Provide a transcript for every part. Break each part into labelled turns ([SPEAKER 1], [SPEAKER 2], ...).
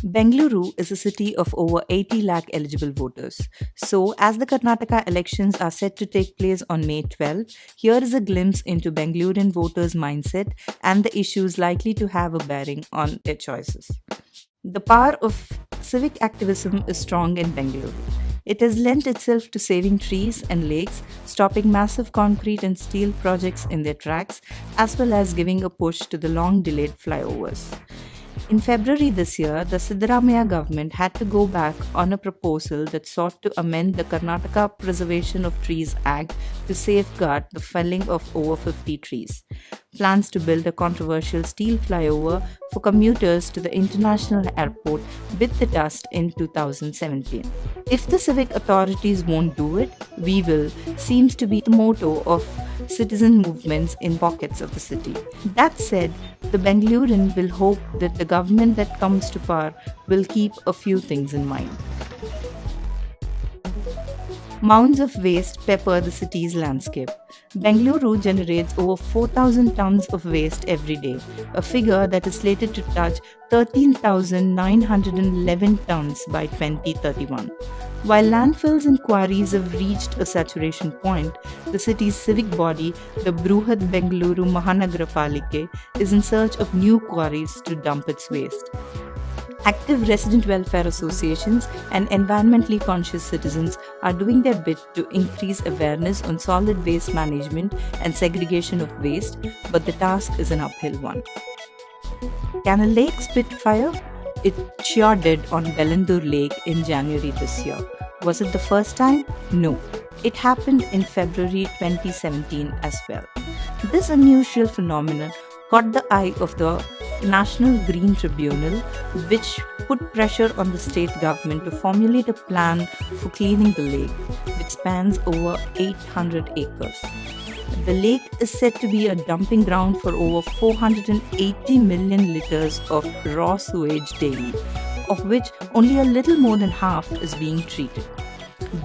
[SPEAKER 1] Bengaluru is a city of over 80 lakh eligible voters. So, as the Karnataka elections are set to take place on May 12, here is a glimpse into Bengalurean voters' mindset and the issues likely to have a bearing on their choices. The power of civic activism is strong in Bengaluru. It has lent itself to saving trees and lakes, stopping massive concrete and steel projects in their tracks, as well as giving a push to the long delayed flyovers. In February this year, the Siddaramaiah government had to go back on a proposal that sought to amend the Karnataka Preservation of Trees Act to safeguard the felling of over 50 trees. Plans to build a controversial steel flyover for commuters to the international airport bit the dust in 2017. If the civic authorities won't do it, we will seems to be the motto of citizen movements in pockets of the city. That said, the Bengalurean will hope that the government that comes to power will keep a few things in mind. Mounds of waste pepper the city's landscape. Bengaluru generates over 4,000 tons of waste every day, a figure that is slated to touch 13,911 tons by 2031. While landfills and quarries have reached a saturation point, the city's civic body, the Bruhat Bengaluru Mahanagarapalike, is in search of new quarries to dump its waste. Active resident welfare associations and environmentally conscious citizens are doing their bit to increase awareness on solid waste management and segregation of waste, but the task is an uphill one. Can a lake spit fire? It sure did on Bellandur Lake in January this year. Was it the first time? No. It happened in February 2017 as well. This unusual phenomenon caught the eye of the National Green Tribunal, which put pressure on the state government to formulate a plan for cleaning the lake, which spans over 800 acres. The lake is said to be a dumping ground for over 480 million liters of raw sewage daily, of which only a little more than half is being treated.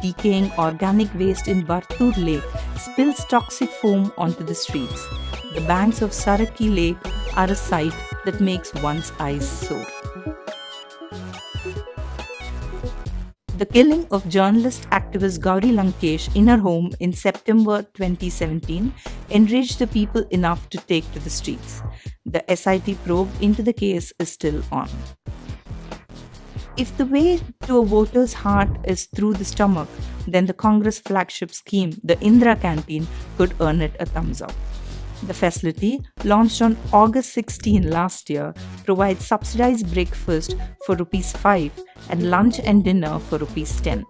[SPEAKER 1] Decaying organic waste in Bartur Lake spills toxic foam onto the streets. The banks of Saraki Lake are a sight that makes one's eyes sore. The killing of journalist activist Gauri Lankesh in her home in September 2017 enraged the people enough to take to the streets. The SIT probe into the case is still on. If the way to a voter's heart is through the stomach, then the Congress flagship scheme, the Indira Canteen, could earn it a thumbs up. The facility, launched on August 16 last year, provides subsidized breakfast for Rs 5 and lunch and dinner for Rs 10.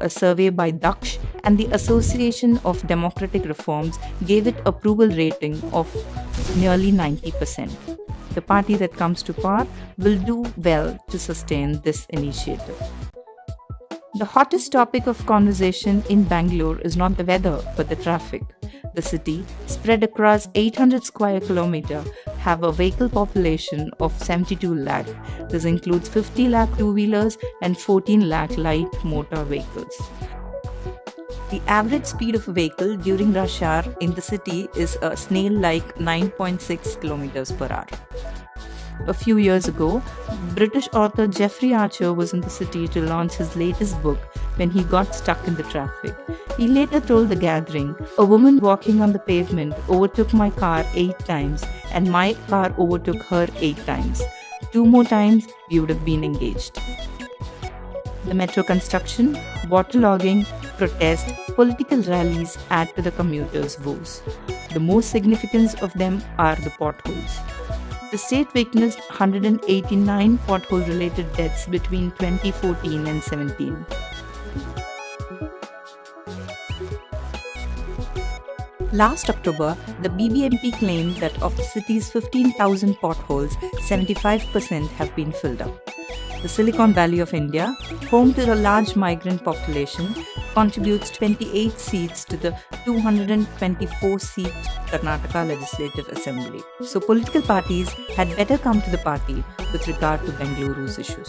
[SPEAKER 1] A survey by Daksh and the Association of Democratic Reforms gave it approval rating of nearly 90%. The party that comes to power will do well to sustain this initiative. The hottest topic of conversation in Bangalore is not the weather but the traffic. The city, spread across 800 square kilometers, have a vehicle population of 72 lakh. This includes 50 lakh two-wheelers and 14 lakh light motor vehicles. The average speed of a vehicle during rush hour in the city is a snail-like 9.6 kilometers per hour. A few years ago, British author Geoffrey Archer was in the city to launch his latest book when he got stuck in the traffic. He later told the gathering, "A woman walking on the pavement overtook my car 8 times and my car overtook her 8 times. 2 more times, we would have been engaged." The metro construction, waterlogging, protest, political rallies add to the commuters' woes. The most significant of them are the potholes. The state witnessed 189 pothole-related deaths between 2014 and 17. Last October, the BBMP claimed that of the city's 15,000 potholes, 75% have been filled up. The Silicon Valley of India, home to a large migrant population, contributes 28 seats to the 224-seat Karnataka Legislative Assembly. So political parties had better come to the party with regard to Bengaluru's issues.